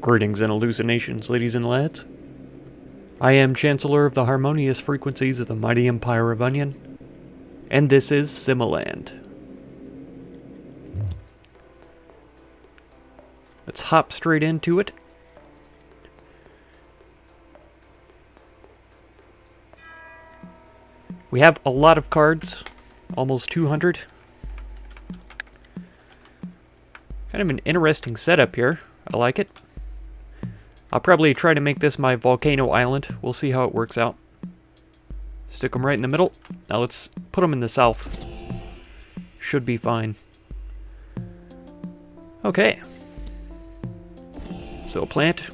Greetings and hallucinations, ladies and lads. I am Chancellor of the harmonious frequencies of the mighty Empire of Onion, and this is Simmiland. Let's hop straight into it. We have a lot of cards, almost 200. Kind of an interesting setup here. I like it. I'll probably try to make this my volcano island. We'll see how it works out. Stick them right in the middle. Now let's put them in the south. Should be fine. Okay. So a plant.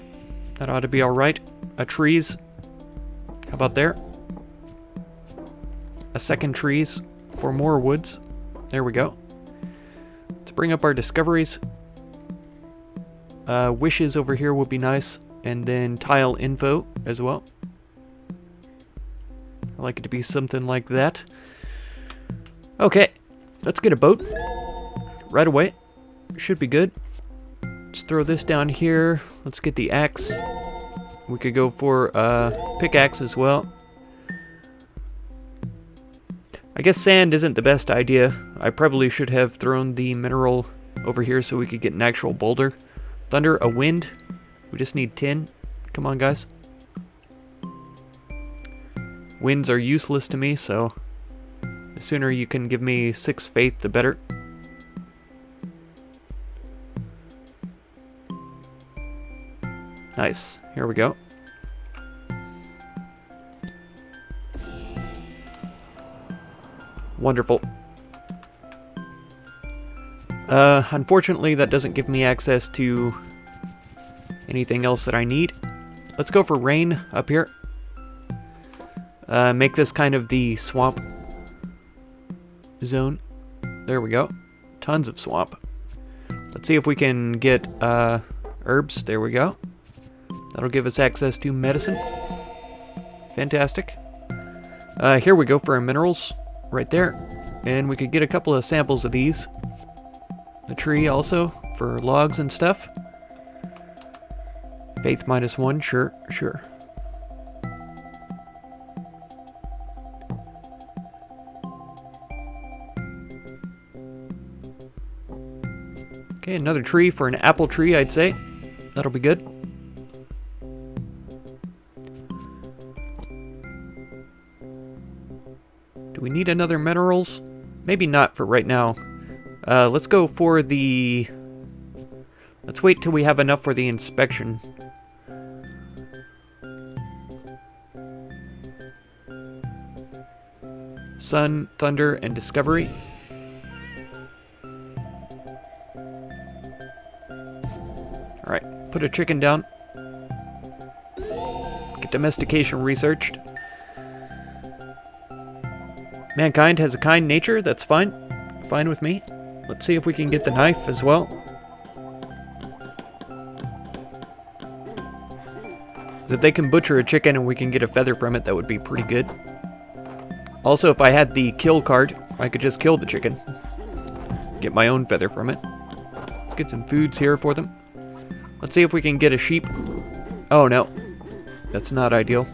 That ought to be alright. A trees. How about there? A second trees for more woods. There we go. Let's bring up our discoveries. Wishes over here would be nice. And then tile info as well. I like it to be something like that. Okay, let's get a boat right away. Should be good. Let's throw this down here. Let's get the axe. We could go for pickaxe as well. I guess sand isn't the best idea. I probably should have thrown the mineral over here so we could get an actual boulder. Thunder, a wind. We just need tin. Come on, guys. Winds are useless to me, so the sooner you can give me 6 faith, the better. Nice. Here we go. Wonderful. Unfortunately, that doesn't give me access to anything else that I need. Let's go for rain up here. Make this kind of the swamp zone. There we go. Tons of swamp. Let's see if we can get herbs. There we go. That'll give us access to medicine. Fantastic. Here we go for our minerals. Right there. And we could get a couple of samples of these. A tree also for logs and stuff. Faith -1, sure, sure. Okay, another tree for an apple tree, I'd say. That'll be good. Do we need another minerals? Maybe not for right now. Let's go for the... Let's wait till we have enough for the inspection. Sun, thunder, and discovery. Alright, put a chicken down. Get domestication researched. Mankind has a kind nature, that's fine. Fine with me. Let's see if we can get the knife as well. If they can butcher a chicken and we can get a feather from it, that would be pretty good. Also, if I had the kill card, I could just kill the chicken. Get my own feather from it. Let's get some foods here for them. Let's see if we can get a sheep. Oh no, that's not ideal.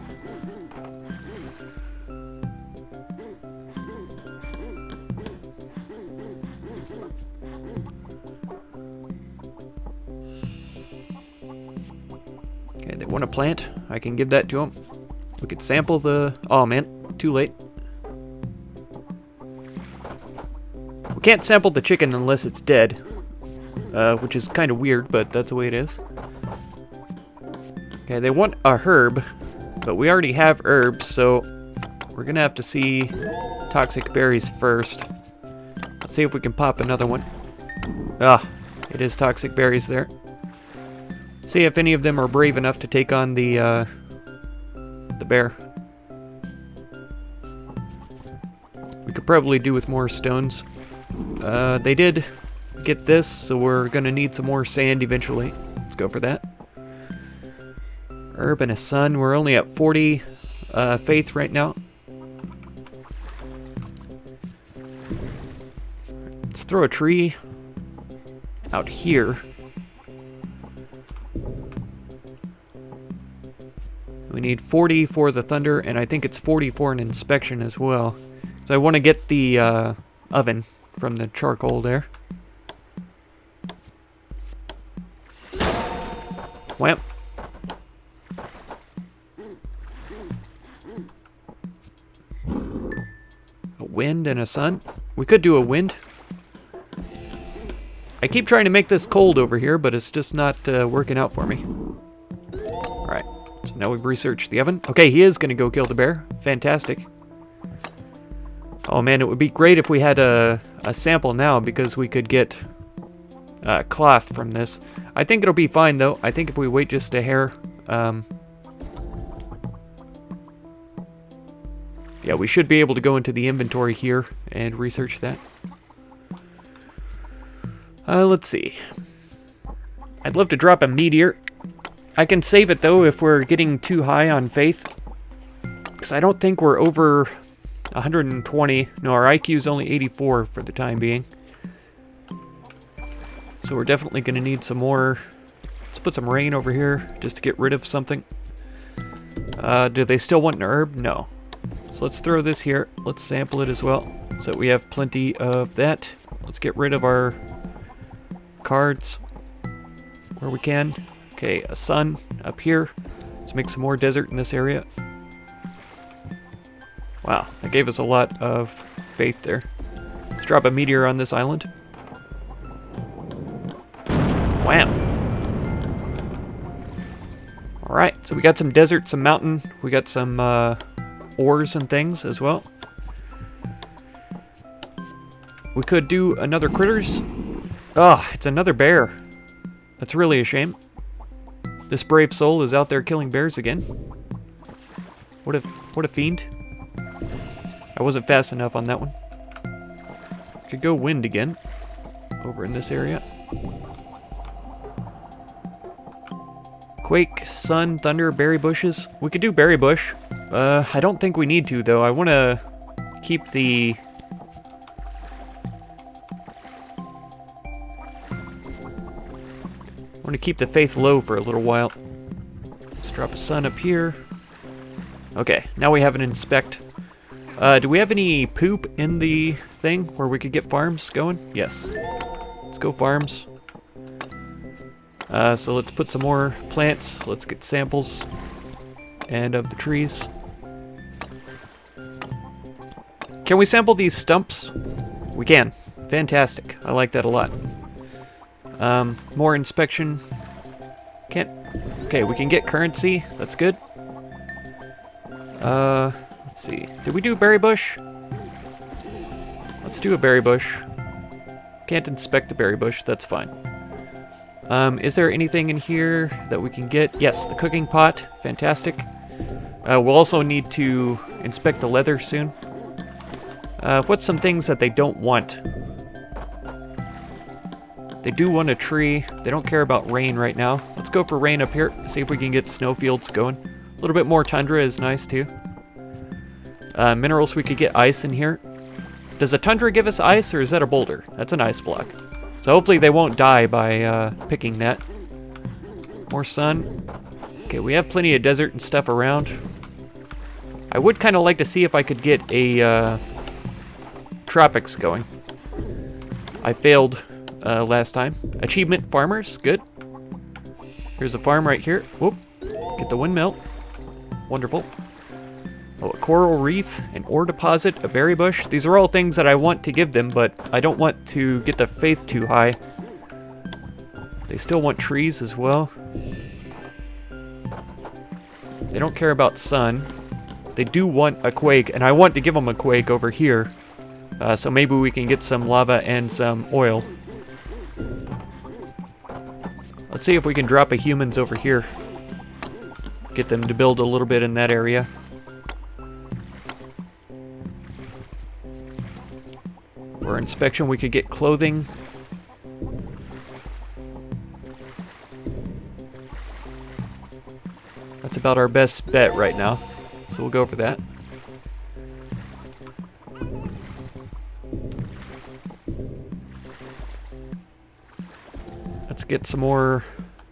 Okay, they want a plant. I can give that to them. We could sample the... Oh man, too late. We can't sample the chicken unless it's dead. Which is kind of weird, but that's the way it is. Okay, they want a herb, but we already have herbs, so we're gonna have to see toxic berries first. Let's see if we can pop another one. Ah, it is toxic berries there. See if any of them are brave enough to take on the bear. We could probably do with more stones. They did get this, so we're gonna need some more sand eventually. Let's go for that. Herb and a sun. We're only at 40 faith right now. Let's throw a tree out here. We need 40 for the thunder, and I think it's 40 for an inspection as well. So I want to get the oven from the charcoal there. Wham. A wind and a sun. We could do a wind. I keep trying to make this cold over here, but it's just not working out for me. Alright, so now we've researched the oven. Okay, he is going to go kill the bear. Fantastic. Oh man, it would be great if we had a sample now, because we could get cloth from this. I think it'll be fine though. I think if we wait just a hair, yeah, we should be able to go into the inventory here and research that. Let's see. I'd love to drop a meteor. I can save it though if we're getting too high on faith, because I don't think we're over 120. No, our IQ is only 84 for the time being. So we're definitely going to need some more. Let's put some rain over here just to get rid of something. Do they still want an herb? No. So let's throw this here. Let's sample it as well so that we have plenty of that. Let's get rid of our cards where we can. Okay, a sun up here. Let's make some more desert in this area. Wow, that gave us a lot of faith there. Let's drop a meteor on this island. Wham! Alright, so we got some desert, some mountain. We got some ores and things as well. We could do another critters. Oh, it's another bear. That's really a shame. This brave soul is out there killing bears again. What a fiend. I wasn't fast enough on that one. Could go wind again. Over in this area. Quake, sun, thunder, berry bushes. We could do berry bush. I don't think we need to though. I want to keep the... I want to keep the faith low for a little while. Let's drop a sun up here. Okay, now we have an inspect. Do we have any poop in the thing where we could get farms going? Yes. Let's go farms. So let's put some more plants. Let's get samples. And of the trees. Can we sample these stumps? We can. Fantastic. I like that a lot. More inspection. Can't... Okay, we can get currency. That's good. Let's see. Did we do a berry bush? Let's do a berry bush. Can't inspect the berry bush. That's fine. Is there anything in here that we can get? Yes, the cooking pot. Fantastic. We'll also need to inspect the leather soon. What's some things that they don't want? They do want a tree. They don't care about rain right now. Let's go for rain up here. See if we can get snowfields going. A little bit more tundra is nice too. Minerals, we could get ice in here. Does a tundra give us ice, or is that a boulder? That's an ice block. So hopefully they won't die by picking that. More sun. Okay, we have plenty of desert and stuff around. I would kind of like to see if I could get a tropics going. I failed last time. Achievement farmers, good. Here's a farm right here. Whoop. Get the windmill. Wonderful. Oh, a coral reef, an ore deposit, a berry bush. These are all things that I want to give them, but I don't want to get the faith too high. They still want trees as well. They don't care about sun. They do want a quake, and I want to give them a quake over here. So maybe we can get some lava and some oil. Let's see if we can drop a humans over here. Get them to build a little bit in that area. For inspection, we could get clothing. That's about our best bet right now. So we'll go for that. Let's get some more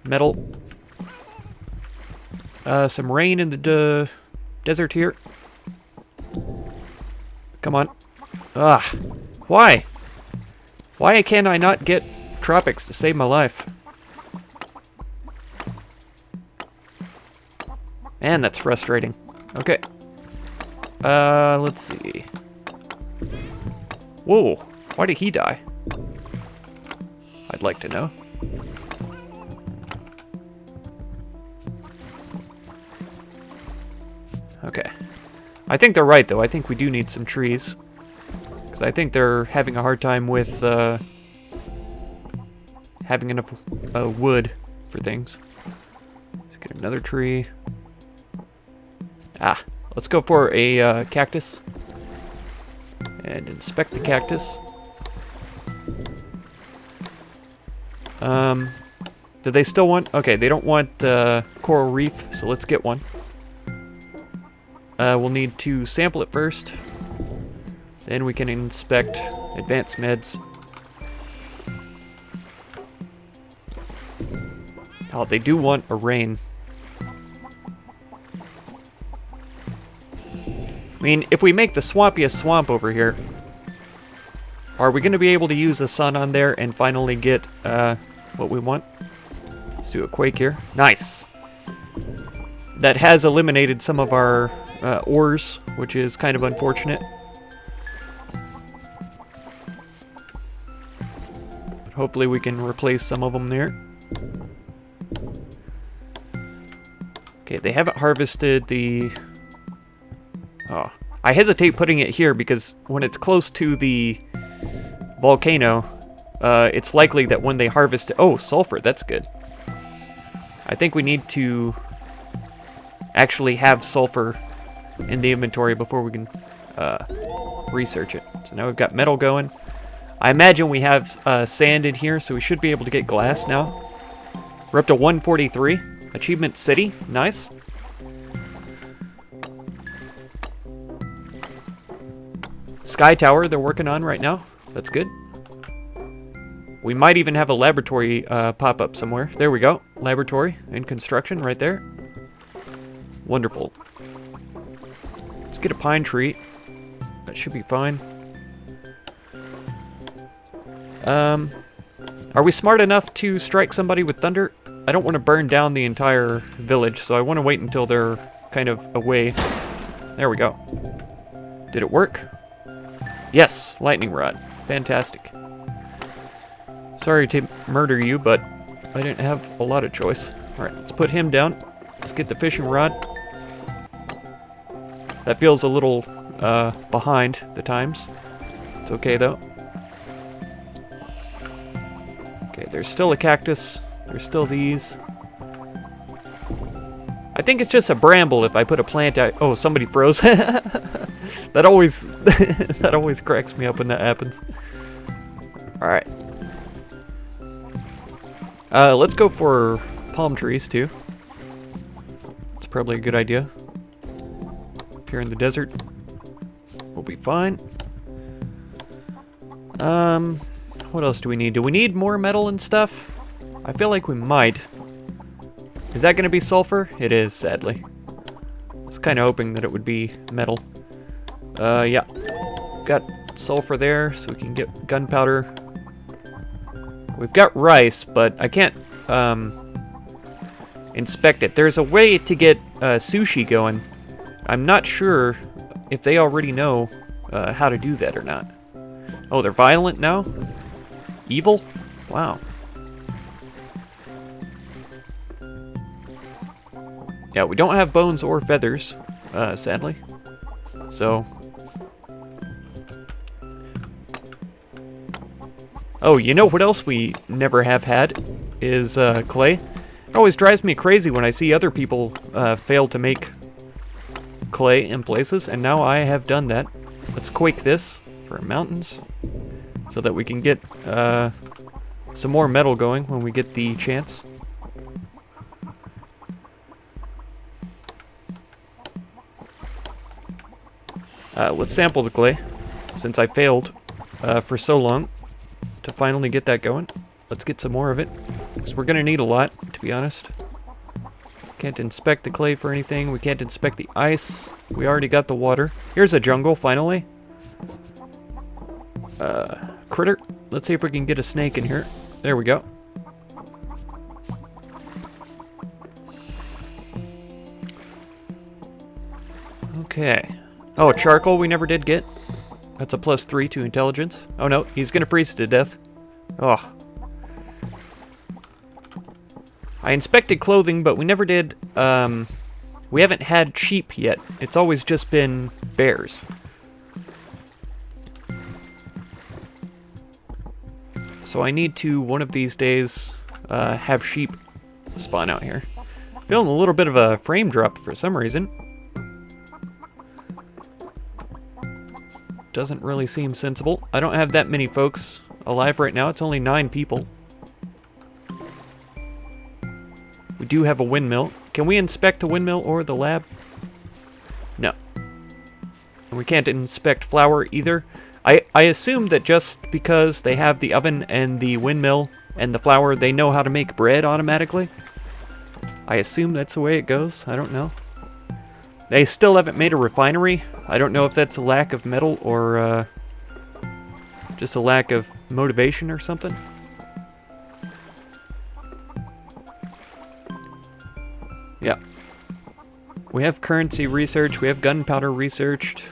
metal. some rain in the desert here. Come on. Ah, why? Why can I not get tropics to save my life? Man, that's frustrating. Okay. Let's see. Whoa, why did he die? I'd like to know. Okay. I think they're right, though. I think we do need some trees. Because I think they're having a hard time with having enough wood for things. Let's get another tree. Ah, let's go for a cactus. And inspect the cactus. Do they still want... Okay, they don't want coral reef, so let's get one. We'll need to sample it first. Then we can inspect advanced meds. Oh, they do want a rain. I mean, if we make the swampiest swamp over here, are we going to be able to use the sun on there and finally get what we want? Let's do a quake here. Nice! That has eliminated some of our ores, which is kind of unfortunate. But hopefully we can replace some of them there. Okay, they haven't harvested the... Oh, I hesitate putting it here because when it's close to the volcano, it's likely that when they harvest it... Oh, sulfur, that's good. I think we need to actually have sulfur in the inventory before we can research it. So now we've got metal going. I imagine we have sand in here, so we should be able to get glass now. We're up to 143. Achievement City, nice. Sky Tower they're working on right now. That's good. We might even have a laboratory pop up somewhere. There we go. Laboratory in construction right there. Wonderful. Let's get a pine tree. That should be fine. Are we smart enough to strike somebody with thunder? I don't want to burn down the entire village, so I want to wait until they're kind of away. There we go. Did it work? Yes, lightning rod. Fantastic. Sorry to murder you, but I didn't have a lot of choice. Alright, let's put him down. Let's get the fishing rod. That feels a little behind the times. It's okay, though. Okay, there's still a cactus. There's still these. I think it's just a bramble if I put a plant out. Oh, somebody froze. That always that always cracks me up when that happens. All right. Let's go for palm trees too. It's probably a good idea. Up here in the desert, we'll be fine. What else do we need? Do we need more metal and stuff? I feel like we might. Is that going to be sulfur? It is, sadly. I was kind of hoping that it would be metal. Yeah. Got sulfur there, so we can get gunpowder. We've got rice, but I can't inspect it. There's a way to get sushi going. I'm not sure if they already know how to do that or not. Oh, they're violent now? Evil? Wow. Yeah, we don't have bones or feathers, sadly. So... Oh, you know what else we never have had is clay. It always drives me crazy when I see other people fail to make clay in places, and now I have done that. Let's quake this for mountains so that we can get some more metal going when we get the chance. Let's sample the clay, since I failed for so long to finally get that going. Let's get some more of it, because we're going to need a lot, to be honest. Can't inspect the clay for anything. We can't inspect the ice. We already got the water. Here's a jungle, finally. Critter. Let's see if we can get a snake in here. There we go. Okay. Oh, charcoal we never did get. That's a +3 to intelligence. Oh no, he's gonna freeze to death. Oh. I inspected clothing, but we never did, we haven't had sheep yet. It's always just been bears. So I need to, one of these days, have sheep spawn out here. Feeling a little bit of a frame drop for some reason. Doesn't really seem sensible. I don't have that many folks alive right now. It's only 9 people. We do have a windmill. Can we inspect the windmill or the lab? No. And we can't inspect flour either. I assume that just because they have the oven and the windmill and the flour, they know how to make bread automatically. I assume that's the way it goes. I don't know. They still haven't made a refinery. I don't know if that's a lack of metal or just a lack of motivation or something. Yeah. We have currency research. We have gunpowder researched.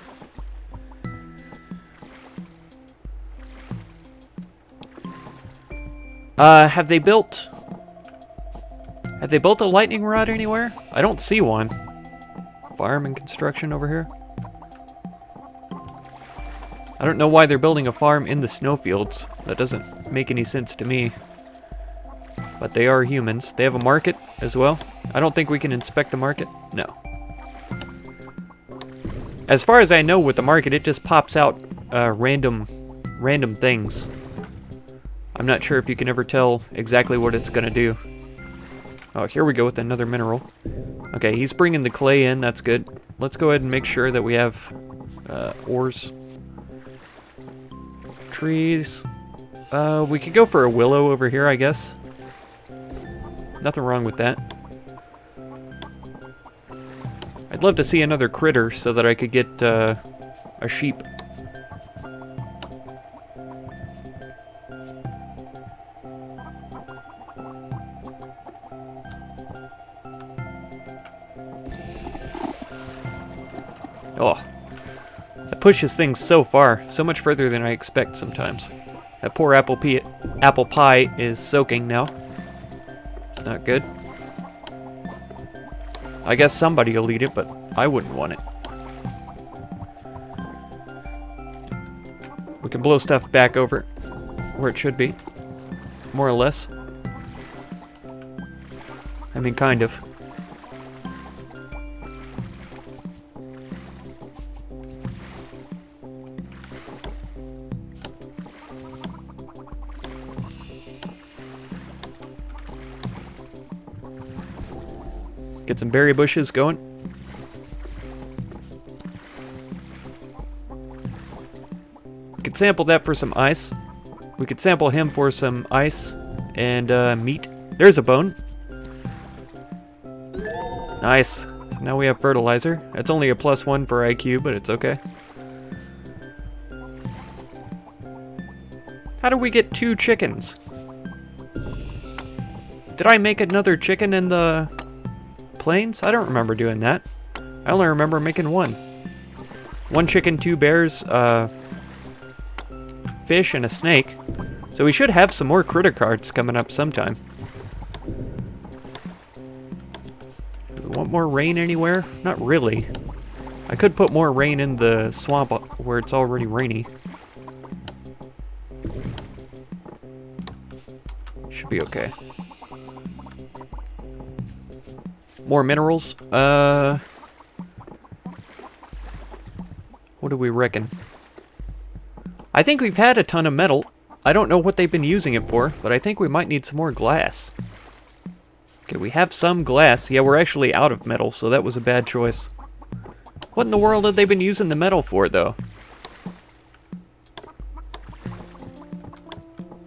Have they built a lightning rod anywhere? I don't see one. Farm and construction over here. I don't know why they're building a farm in the snowfields. That doesn't make any sense to me. But they are humans. They have a market as well. I don't think we can inspect the market. No. As far as I know with the market, it just pops out random things. I'm not sure if you can ever tell exactly what it's going to do. Oh, here we go with another mineral. Okay, he's bringing the clay in. That's good. Let's go ahead and make sure that we have ores. Trees. We could go for a willow over here, I guess. Nothing wrong with that. I'd love to see another critter so that I could get a sheep. Oh, that pushes things so far, so much further than I expect sometimes. That poor apple pie is soaking now. It's not good. I guess somebody will eat it, but I wouldn't want it. We can blow stuff back over where it should be, more or less. I mean, kind of. Get some berry bushes going. We could sample that for some ice. We could sample him for some ice and meat. There's a bone. Nice. So now we have fertilizer. That's only a +1 for IQ, but it's okay. How do we get 2 chickens? Did I make another chicken in the plains? I don't remember doing that. I only remember making 1. 1 chicken, 2 bears, fish, and a snake. So we should have some more critter cards coming up sometime. Do we want more rain anywhere? Not really. I could put more rain in the swamp where it's already rainy. Should be okay. More minerals. What do we reckon? I think we've had a ton of metal. I don't know what they've been using it for, but I think we might need some more glass. Okay, we have some glass. Yeah, we're actually out of metal, so that was a bad choice. What in the world have they been using the metal for, though?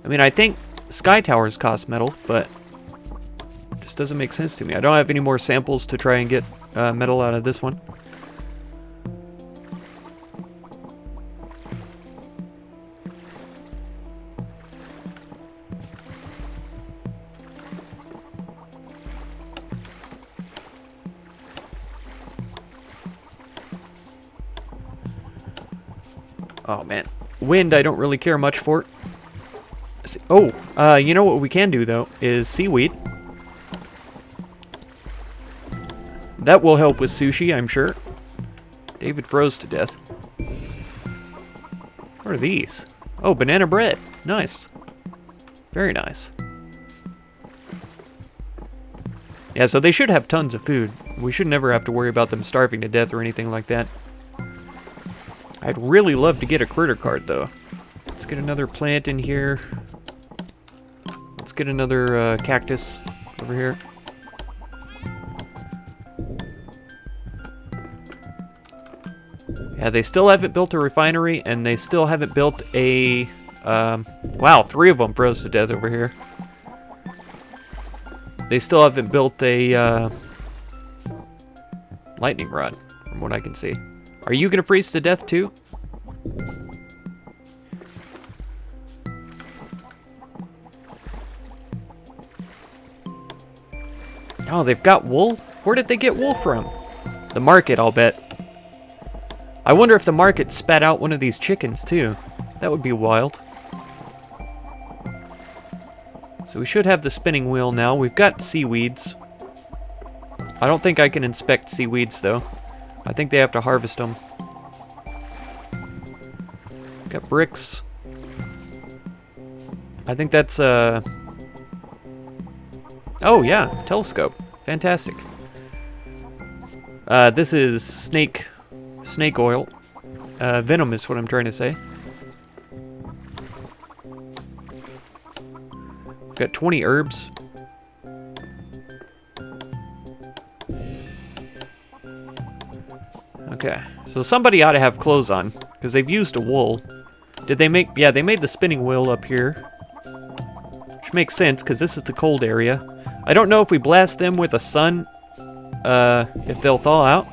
I mean, I think sky towers cost metal, but just doesn't make sense to me. I don't have any more samples to try and get metal out of this one. Oh man, wind I don't really care much for. Oh, you know what we can do though is seaweed. That will help with sushi, I'm sure. David froze to death. What are these? Oh, banana bread. Nice. Very nice. Yeah, so they should have tons of food. We should never have to worry about them starving to death or anything like that. I'd really love to get a critter card, though. Let's get another plant in here. Let's get another cactus over here. Yeah, they still haven't built a refinery, and they still haven't built a... wow, 3 of them froze to death over here. They still haven't built a lightning rod, from what I can see. Are you gonna freeze to death too? Oh, they've got wool? Where did they get wool from? The market, I'll bet. I wonder if the market spat out one of these chickens too. That would be wild. So we should have the spinning wheel now. We've got seaweeds. I don't think I can inspect seaweeds though. I think they have to harvest them. Got bricks. I think that's oh yeah, telescope. Fantastic. This is snake oil. Venom is what I'm trying to say. Got 20 herbs. Okay, so somebody ought to have clothes on, because they've used a wool. Did they make... yeah, they made the spinning wheel up here. Which makes sense, because this is the cold area. I don't know if we blast them with a sun, if they'll thaw out.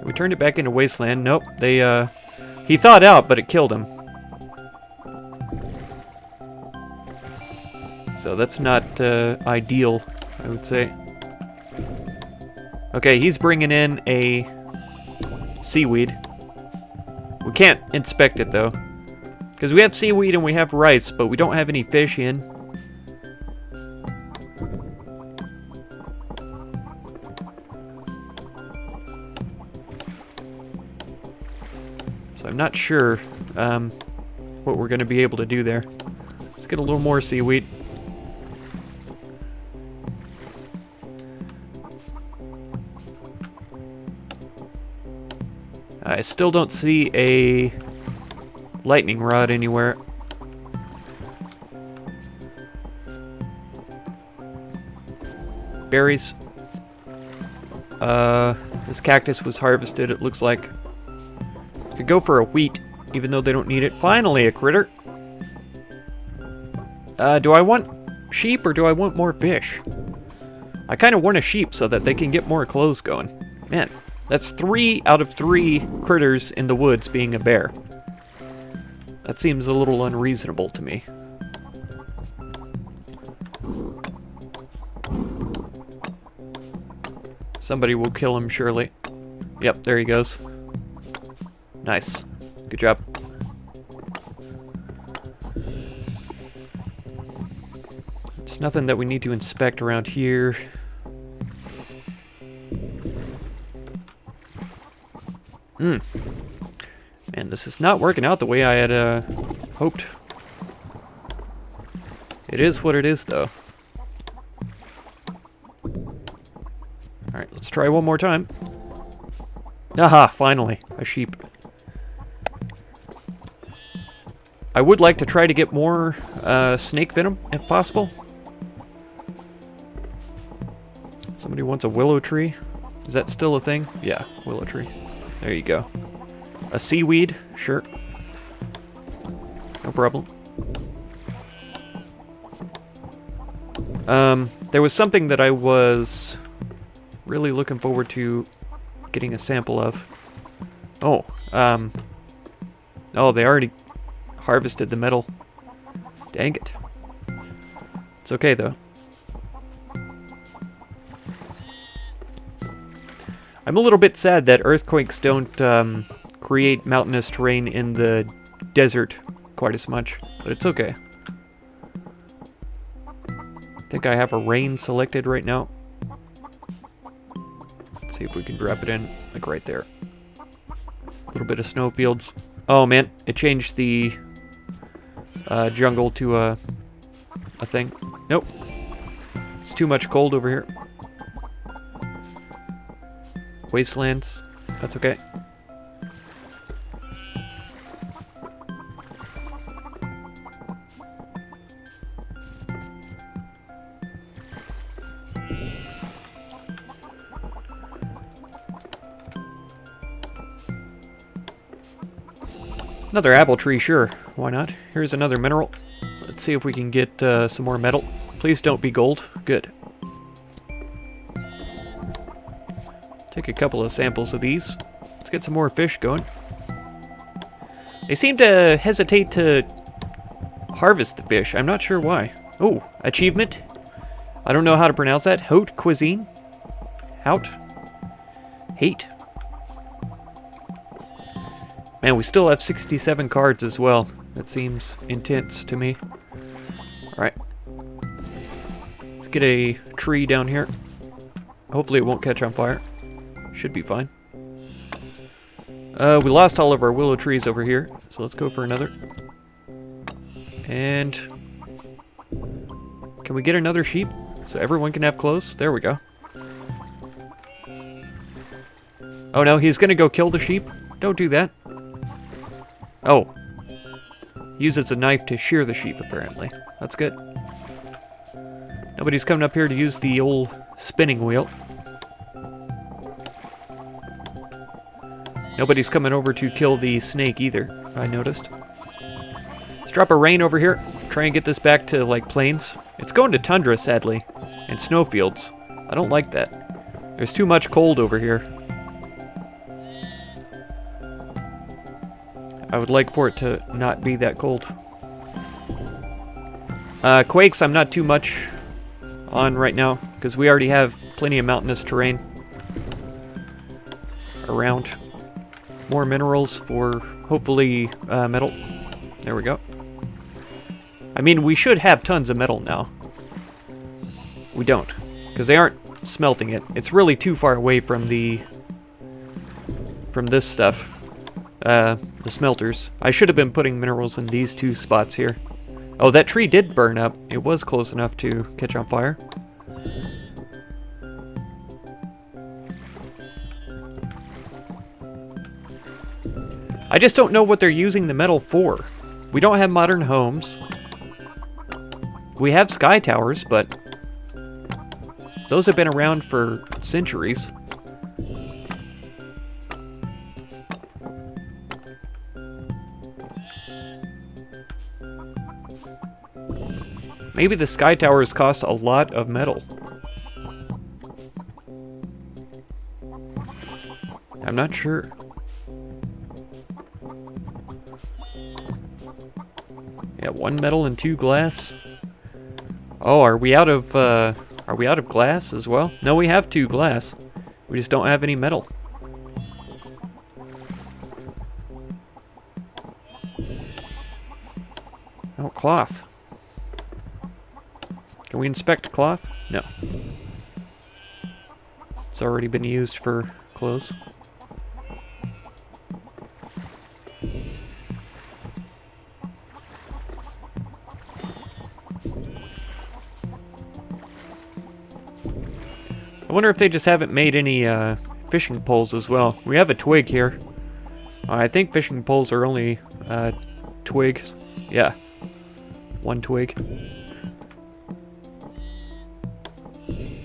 We turned it back into wasteland. Nope, they, he thawed out, but it killed him. So that's not, ideal, I would say. Okay, he's bringing in a seaweed. We can't inspect it, though. Because we have seaweed and we have rice, but we don't have any fish in. So I'm not sure what we're going to be able to do there. Let's get a little more seaweed. I still don't see a lightning rod anywhere. Berries. This cactus was harvested, it looks like. Could go for a wheat, even though they don't need it. Finally, a critter. Do I want sheep or do I want more fish? I kind of want a sheep so that they can get more clothes going. Man. That's 3 out of 3 critters in the woods being a bear. That seems a little unreasonable to me. Somebody will kill him, surely. Yep, there he goes. Nice. Good job. It's nothing that we need to inspect around here. Man, this is not working out the way I had hoped. It is what it is, though. Alright, let's try one more time. Aha, finally, a sheep. I would like to try to get more snake venom, if possible. Somebody wants a willow tree. Is that still a thing? Yeah, willow tree. There you go. A seaweed? Sure. No problem. There was something that I was really looking forward to getting a sample of. Oh, oh, they already harvested the metal. Dang it. It's okay, though. I'm a little bit sad that earthquakes don't create mountainous terrain in the desert quite as much, but it's okay. I think I have a rain selected right now. Let's see if we can drop it in, like right there. A little bit of snowfields. Oh man, it changed the jungle to a thing. Nope. It's too much cold over here. Wastelands. That's okay. Another apple tree, sure. Why not? Here's another mineral. Let's see if we can get some more metal. Please don't be gold. Good. Take a couple of samples of these. Let's get some more fish going. They seem to hesitate to harvest the fish. I'm not sure why. Oh, achievement. I don't know how to pronounce that. Haute cuisine. Haute. Hate. Man, we still have 67 cards as well. That seems intense to me. Alright. Let's get a tree down here. Hopefully it won't catch on fire. Should be fine. We lost all of our willow trees over here, so let's go for another. And can we get another sheep so everyone can have clothes? There we go. Oh no, he's gonna go kill the sheep? Don't do that. Oh. Uses a knife to shear the sheep, apparently. That's good. Nobody's coming up here to use the old spinning wheel. Nobody's coming over to kill the snake either, I noticed. Let's drop a rain over here. Try and get this back to, like, plains. It's going to tundra, sadly. And snowfields. I don't like that. There's too much cold over here. I would like for it to not be that cold. Quakes, I'm not too much on right now, because we already have plenty of mountainous terrain around. More minerals for, hopefully, metal. There we go. I mean, we should have tons of metal now. We don't, because they aren't smelting it. It's really too far away from the... from this stuff. The smelters. I should have been putting minerals in these two spots here. Oh, that tree did burn up. It was close enough to catch on fire. I just don't know what they're using the metal for. We don't have modern homes. We have sky towers, but those have been around for centuries. Maybe the sky towers cost a lot of metal. I'm not sure. Yeah, 1 metal and 2 glass. Oh, are we out of glass as well? No, we have 2 glass. We just don't have any metal. Oh, cloth. Can we inspect cloth? No. It's already been used for clothes. I wonder if they just haven't made any fishing poles as well. We have a twig here. I think fishing poles are only twig. Yeah. 1 twig.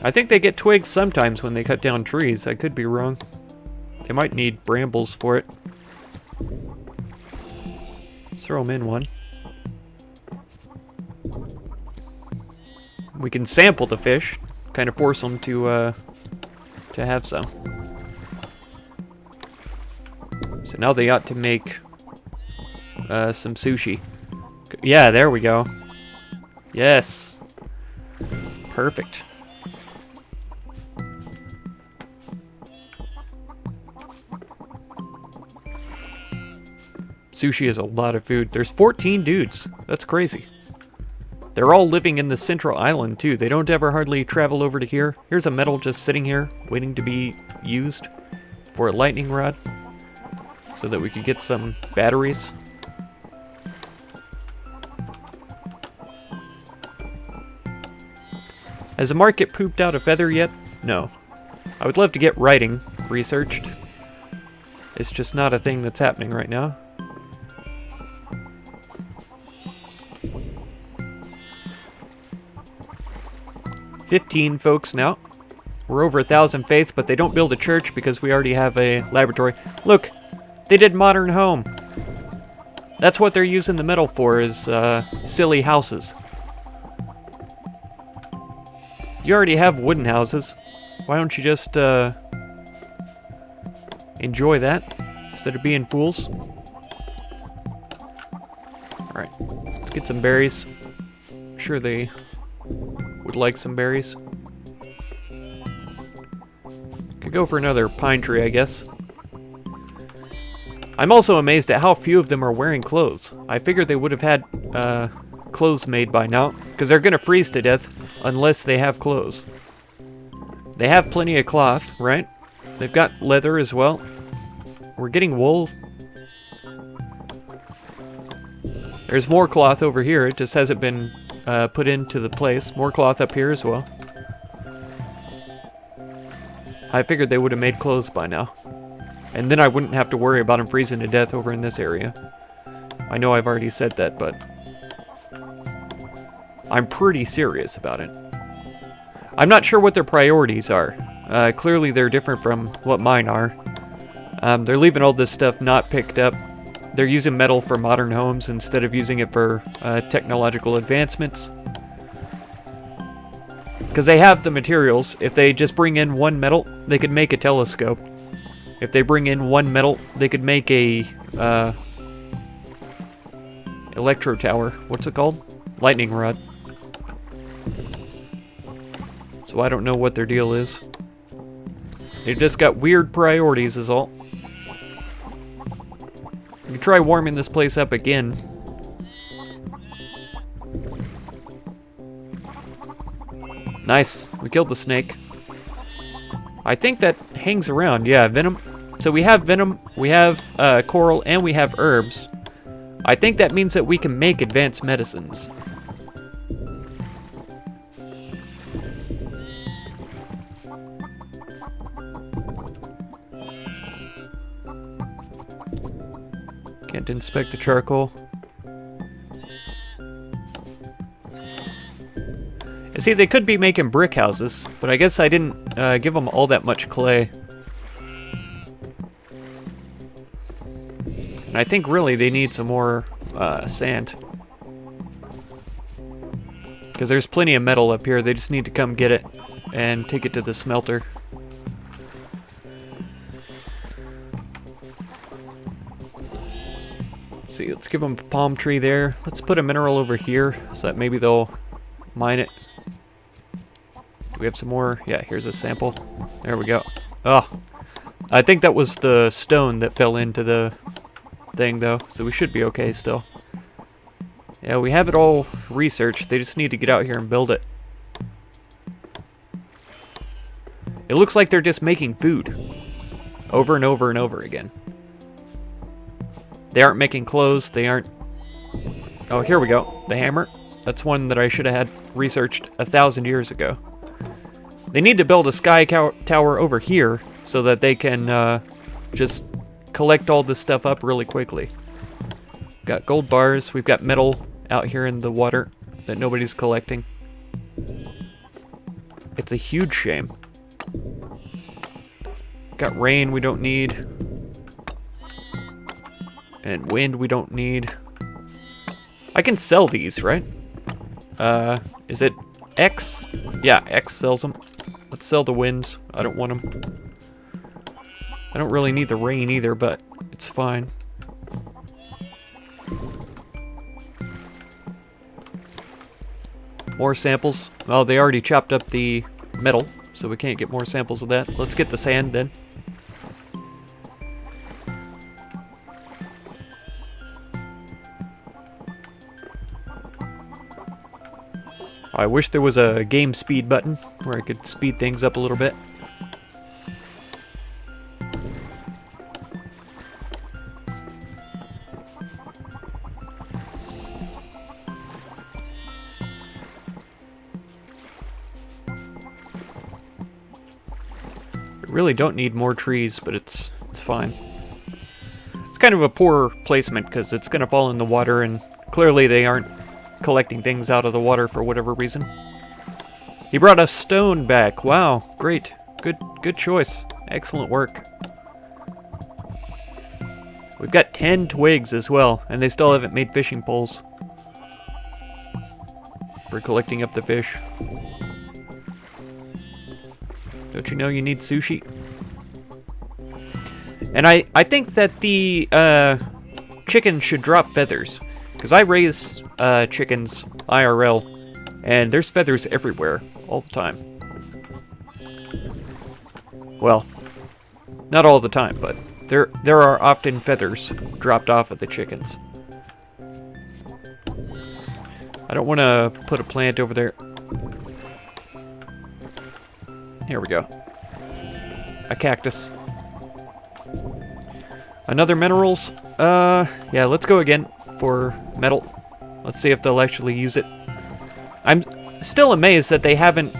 I think they get twigs sometimes when they cut down trees. I could be wrong. They might need brambles for it. Let's throw them in one. We can sample the fish, kind of force them to have some. So now they ought to make some sushi. Yeah, there we go. Yes. Perfect. Sushi is a lot of food. There's 14 dudes. That's crazy. They're all living in the central island, too. They don't ever hardly travel over to here. Here's a metal just sitting here, waiting to be used for a lightning rod, so that we could get some batteries. Has the market pooped out a feather yet? No. I would love to get writing researched. It's just not a thing that's happening right now. $15 folks now. We're over 1,000 faiths, but they don't build a church because we already have a laboratory. Look, they did modern home. That's what they're using the metal for, is silly houses. You already have wooden houses. Why don't you just enjoy that instead of being fools? Alright, let's get some berries. I'm sure they would like some berries. Could go for another pine tree, I guess. I'm also amazed at how few of them are wearing clothes. I figured they would have had clothes made by now, because they're going to freeze to death unless they have clothes. They have plenty of cloth, right? They've got leather as well. We're getting wool. There's more cloth over here. It just hasn't been put into the place. More cloth up here as well. I figured they would have made clothes by now. And then I wouldn't have to worry about them freezing to death over in this area. I know I've already said that, but I'm pretty serious about it. I'm not sure what their priorities are. Clearly they're different from what mine are. They're leaving all this stuff not picked up. They're using metal for modern homes instead of using it for technological advancements. Because they have the materials. If they just bring in one metal, they could make a telescope. If they bring in one metal, they could make a electro tower. What's it called? Lightning rod. So I don't know what their deal is. They've just got weird priorities is all. We can try warming this place up again. Nice. We killed the snake. I think that hangs around. Yeah, venom. So we have venom, we have coral, and we have herbs. I think that means that we can make advanced medicines. Can't inspect the charcoal. See, they could be making brick houses, but I guess I didn't give them all that much clay. And I think really they need some more sand. Because there's plenty of metal up here, they just need to come get it and take it to the smelter. Let's see, let's give them a palm tree there. Let's put a mineral over here so that maybe they'll mine it. Do we have some more? Yeah, here's a sample. There we go. Oh, I think that was the stone that fell into the thing though, so we should be okay still. Yeah, we have it all researched. They just need to get out here and build it. It looks like they're just making food over and over and over again. They aren't making clothes. They aren't... Oh, here we go. The hammer. That's one that I should have had researched 1,000 years ago. They need to build a sky tower over here so that they can just collect all this stuff up really quickly. We've got gold bars. We've got metal out here in the water that nobody's collecting. It's a huge shame. Got rain we don't need. And wind we don't need. I can sell these, right? Is it X? Yeah, X sells them. Let's sell the winds. I don't want them. I don't really need the rain either, but it's fine. More samples. Oh, they already chopped up the metal, so we can't get more samples of that. Let's get the sand then. I wish there was a game speed button where I could speed things up a little bit. We really don't need more trees, but it's fine. It's kind of a poor placement because it's going to fall in the water, and clearly they aren't collecting things out of the water for whatever reason. He brought a stone back. Wow, great. Good choice. Excellent work. We've got 10 twigs as well, and they still haven't made fishing poles for collecting up the fish. Don't you know you need sushi? And I think that the chickens should drop feathers, because I raise chickens IRL, and there's feathers everywhere all the time. Well, not all the time, but there are often feathers dropped off of the chickens. I don't want to put a plant over there. Here we go. A cactus. Another minerals. Yeah, let's go again for metal. Let's see if they'll actually use it. I'm still amazed that they haven't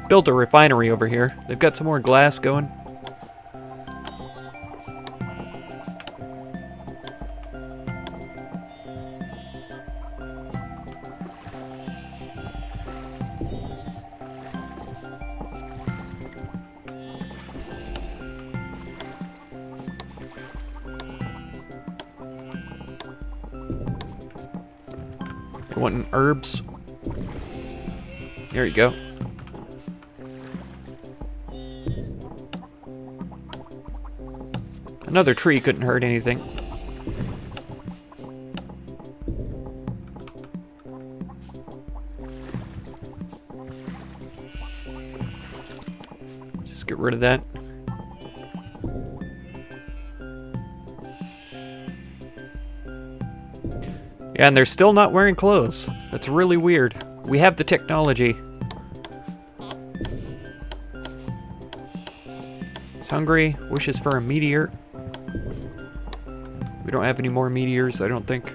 built a refinery over here. They've got some more glass going. Wanting herbs. There you go. Another tree couldn't hurt anything. Just get rid of that. Yeah, and they're still not wearing clothes. That's really weird. We have the technology. He's hungry. Wishes for a meteor. We don't have any more meteors, I don't think.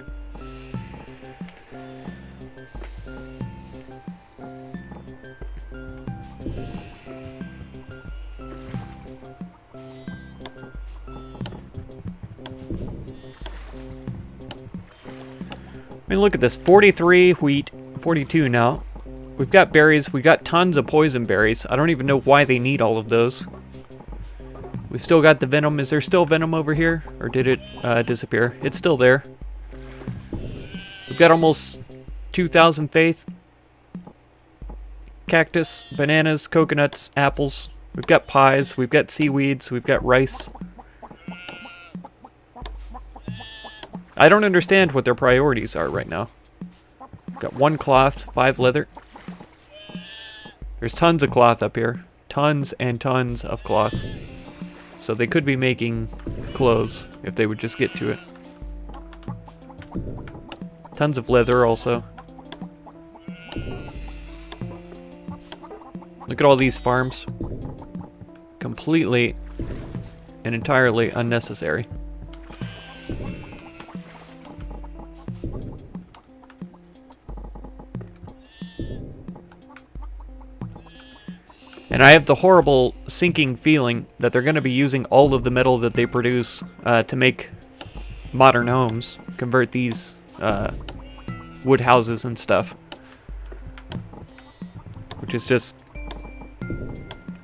I mean, look at this. 43 wheat, 42 now. We've got berries. We've got tons of poison berries. I don't even know why they need all of those. We've still got the venom. Is there still venom over here? Or did it disappear? It's still there. We've got almost 2,000 faith. Cactus, bananas, coconuts, apples. We've got pies. We've got seaweeds. We've got rice. I don't understand what their priorities are right now. Got 1 cloth, 5 leather. There's tons of cloth up here. Tons and tons of cloth. So they could be making clothes if they would just get to it. Tons of leather also. Look at all these farms. Completely and entirely unnecessary. And I have the horrible sinking feeling that they're going to be using all of the metal that they produce to make modern homes, convert these wood houses and stuff. Which is just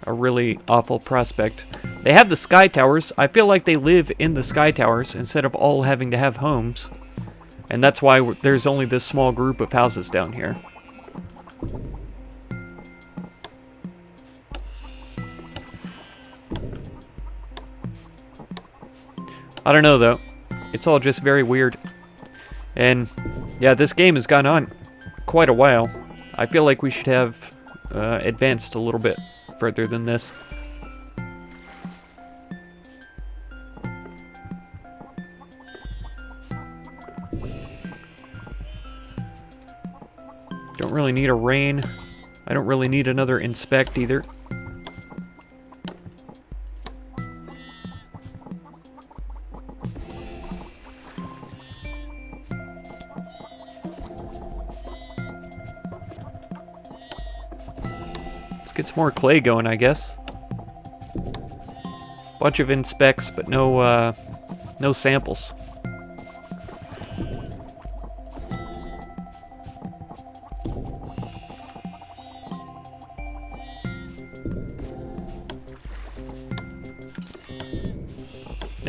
a really awful prospect. They have the sky towers. I feel like they live in the sky towers instead of all having to have homes. And that's why there's only this small group of houses down here. I don't know, though. It's all just very weird. And, yeah, this game has gone on quite a while. I feel like we should have advanced a little bit further than this. Don't really need a rain. I don't really need another inspect either. Let's get some more clay going, I guess. Bunch of inspects, but no samples.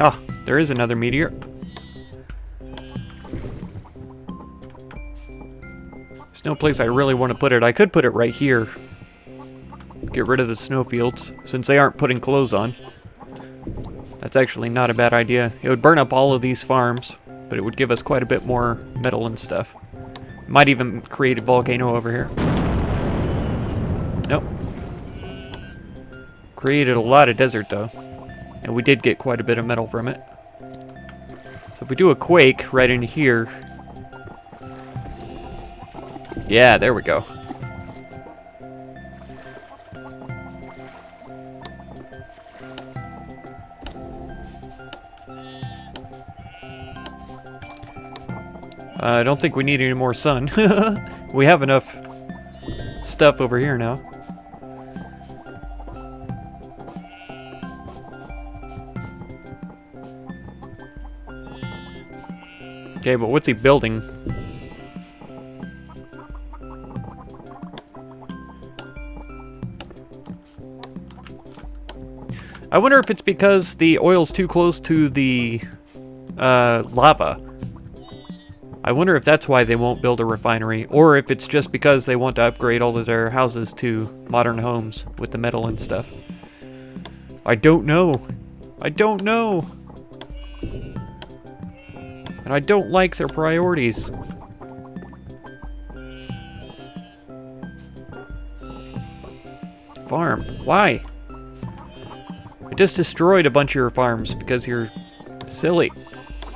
Ah, there is another meteor. There's no place I really want to put it. I could put it right here. Get rid of the snowfields, since they aren't putting clothes on. That's actually not a bad idea. It would burn up all of these farms, but it would give us quite a bit more metal and stuff. Might even create a volcano over here. Nope. Created a lot of desert, though. And we did get quite a bit of metal from it. So if we do a quake right in here... Yeah, there we go. I don't think we need any more sun. We have enough stuff over here now. Okay, but what's he building? I wonder if it's because the oil's too close to the lava. I wonder if that's why they won't build a refinery, or if it's just because they want to upgrade all of their houses to modern homes with the metal and stuff. I don't know. I don't know. And I don't like their priorities. Farm. Why? I just destroyed a bunch of your farms because you're silly.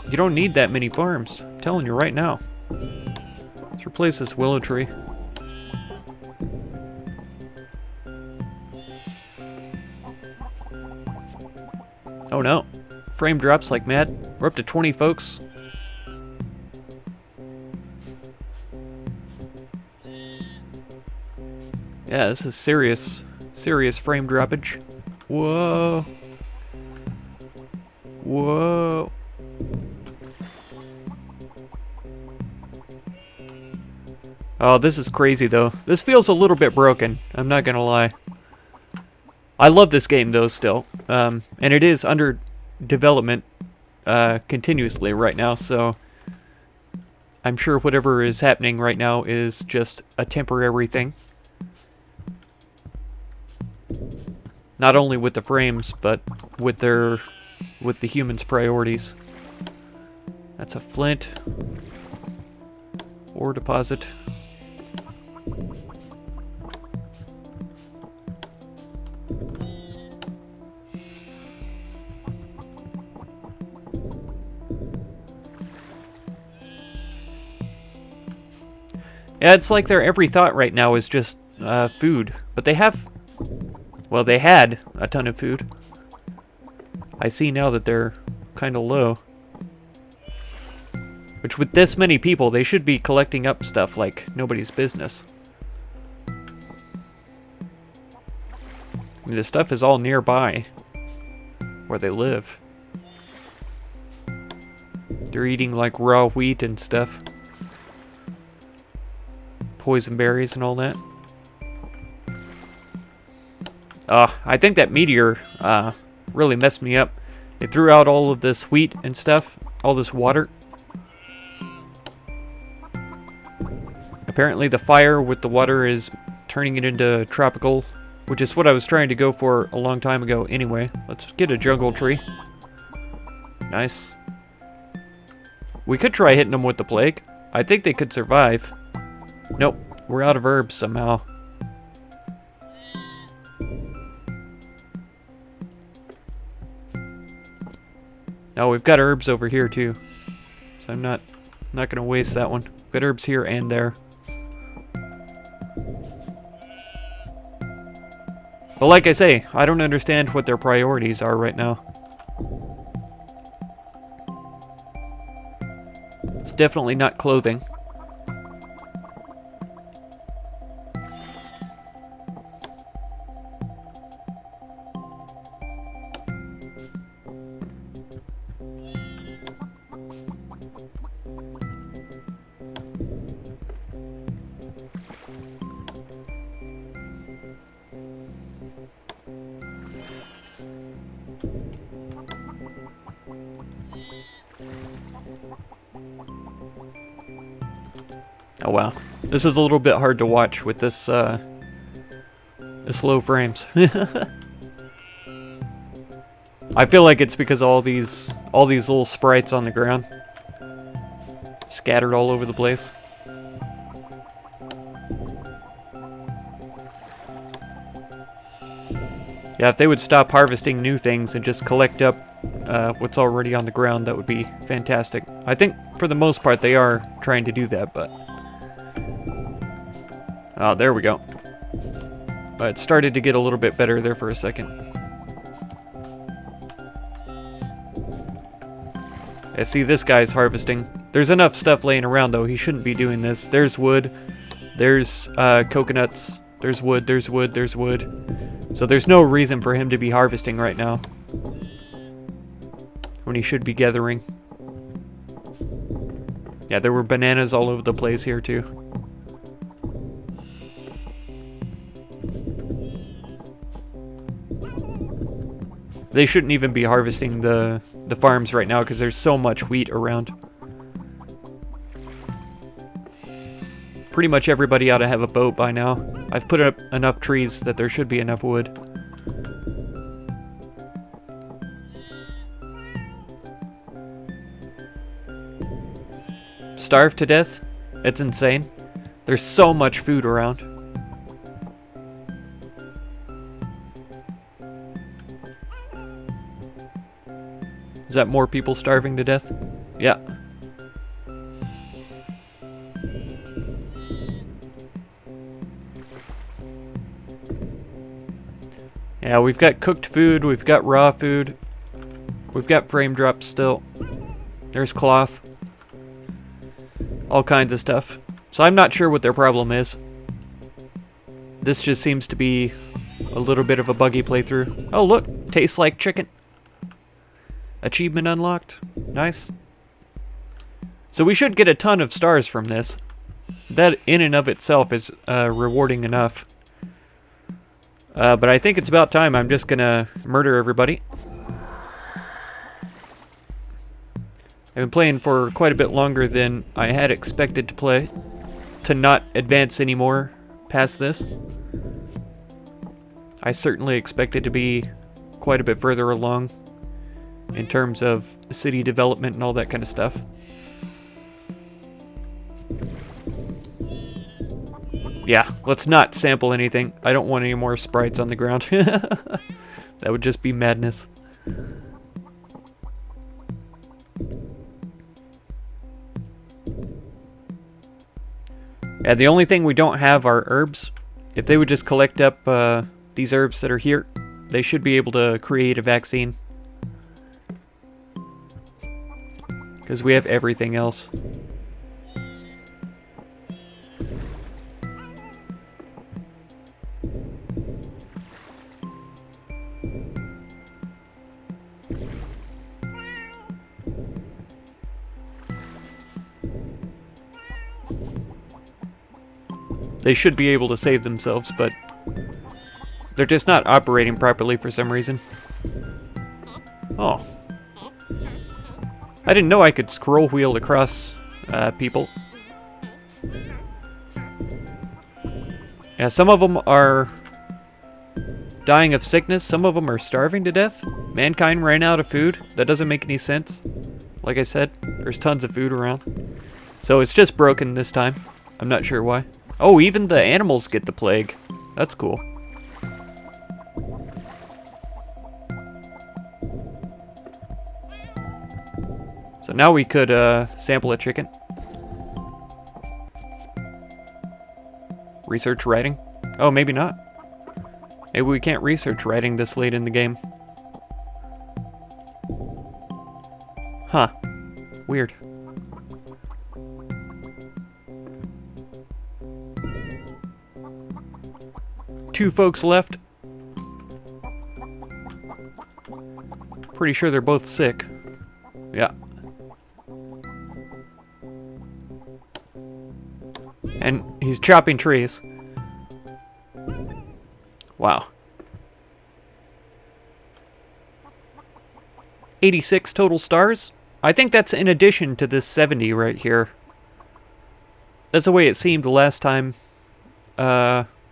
You don't need that many farms. I'm telling you right now. Let's replace this willow tree. Oh no. Frame drops like mad. We're up to 20 folks. Yeah, this is serious frame droppage. Whoa. Whoa. Oh, this is crazy though. This feels a little bit broken, I'm not gonna lie. I love this game though still. And it is under development continuously right now, so I'm sure whatever is happening right now is just a temporary thing. Not only with the frames, but with the humans' priorities. That's a flint ore deposit. Yeah, it's like their every thought right now is just food, but they have. Well, they had a ton of food. I see now that they're kind of low. Which, with this many people, they should be collecting up stuff like nobody's business. I mean, this stuff is all nearby where they live. They're eating like raw wheat and stuff. Poison berries and all that. I think that meteor really messed me up. It threw out all of this wheat and stuff, all this water. Apparently the fire with the water is turning it into tropical, which is what I was trying to go for a long time ago anyway. Let's get a jungle tree. Nice. We could try hitting them with the plague. I think they could survive. Nope, we're out of herbs somehow. Oh, we've got herbs over here too. So I'm not gonna waste that one. We've got herbs here and there. But like I say, I don't understand what their priorities are right now. It's definitely not clothing. Oh wow, this is a little bit hard to watch with this this low frames. I feel like it's because all these little sprites on the ground, scattered all over the place. Yeah, if they would stop harvesting new things and just collect up what's already on the ground, that would be fantastic. I think for the most part they are trying to do that, but... Oh, there we go. It started to get a little bit better there for a second. I see this guy's harvesting. There's enough stuff laying around, though. He shouldn't be doing this. There's wood. There's coconuts. There's wood. There's wood. There's wood. So there's no reason for him to be harvesting right now, when he should be gathering. Yeah, there were bananas all over the place here, too. They shouldn't even be harvesting the farms right now because there's so much wheat around. Pretty much everybody ought to have a boat by now. I've put up enough trees that there should be enough wood. Starve to death? It's insane. There's so much food around. Is that more people starving to death? Yeah. Yeah, we've got cooked food, we've got raw food, we've got frame drops still. There's cloth. All kinds of stuff. So I'm not sure what their problem is. This just seems to be a little bit of a buggy playthrough. Oh look, tastes like chicken. Achievement unlocked. Nice. So we should get a ton of stars from this. That in and of itself is rewarding enough. But I think it's about time. I'm just gonna murder everybody. I've been playing for quite a bit longer than I had expected to play, to not advance anymore past this. I certainly expected to be quite a bit further along in terms of city development and all that kind of stuff. Yeah, let's not sample anything. I don't want any more sprites on the ground. That would just be madness. Yeah, the only thing we don't have are herbs. If they would just collect up these herbs that are here, they should be able to create a vaccine. Because we have everything else. They should be able to save themselves, but they're just not operating properly for some reason. Oh. I didn't know I could scroll wheel across people. Yeah, some of them are dying of sickness. Some of them are starving to death. Mankind ran out of food. That doesn't make any sense. Like I said, there's tons of food around. So it's just broken this time. I'm not sure why. Oh, even the animals get the plague. That's cool. So now we could sample a chicken. Research writing? Oh, maybe not. Maybe we can't research writing this late in the game. Huh. Weird. Two folks left. Pretty sure they're both sick. Yeah. And he's chopping trees. Wow. 86 total stars. I think that's in addition to this 70 right here. That's the way it seemed the last time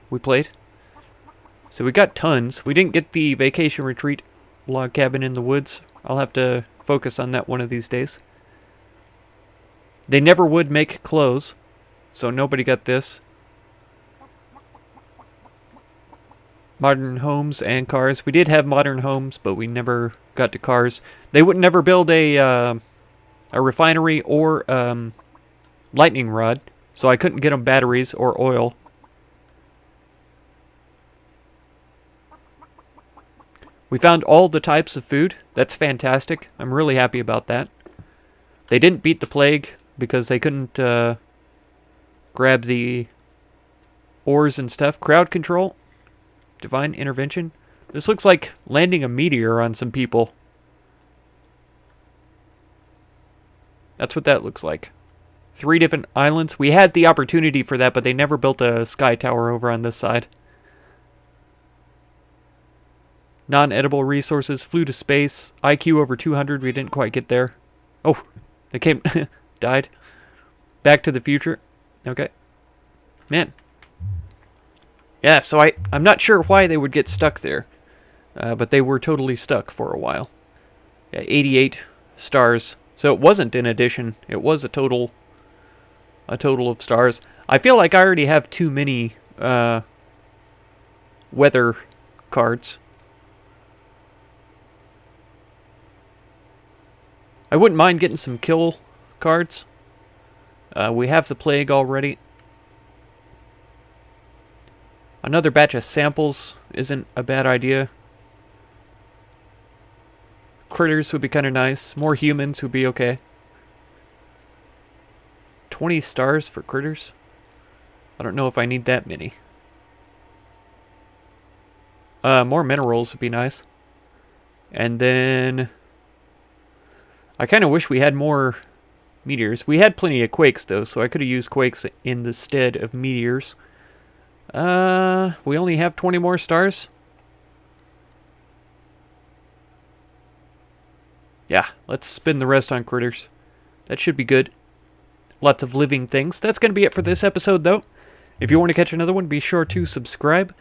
we played. So we got tons. We didn't get the vacation retreat log cabin in the woods. I'll have to focus on that one of these days. They never would make clothes, so nobody got this. Modern homes and cars. We did have modern homes, but we never got to cars. They would never build a refinery or lightning rod, so I couldn't get them batteries or oil. We found all the types of food. That's fantastic. I'm really happy about that. They didn't beat the plague because they couldn't grab the ores and stuff. Crowd control. Divine intervention. This looks like landing a meteor on some people. That's what that looks like. 3 different islands. We had the opportunity for that, but they never built a sky tower over on this side. Non-edible resources. Flew to space. IQ over 200. We didn't quite get there. Oh, they came... died. Back to the future. Okay. Man. Yeah, so I'm not sure why they would get stuck there. But they were totally stuck for a while. Yeah, 88 stars. So it wasn't in addition. It was a total of stars. I feel like I already have too many weather cards. I wouldn't mind getting some kill cards. We have the plague already. Another batch of samples isn't a bad idea. Critters would be kind of nice. More humans would be okay. 20 stars for critters? I don't know if I need that many. More minerals would be nice. And then... I kind of wish we had more meteors. We had plenty of quakes, though, so I could have used quakes in the stead of meteors. We only have 20 more stars. Yeah, let's spend the rest on critters. That should be good. Lots of living things. That's going to be it for this episode, though. If you want to catch another one, be sure to subscribe.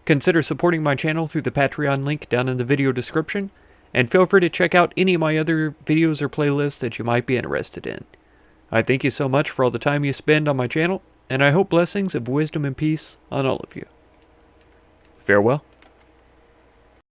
Consider supporting my channel through the Patreon link down in the video description. And feel free to check out any of my other videos or playlists that you might be interested in. I thank you so much for all the time you spend on my channel, and I hope blessings of wisdom and peace on all of you. Farewell.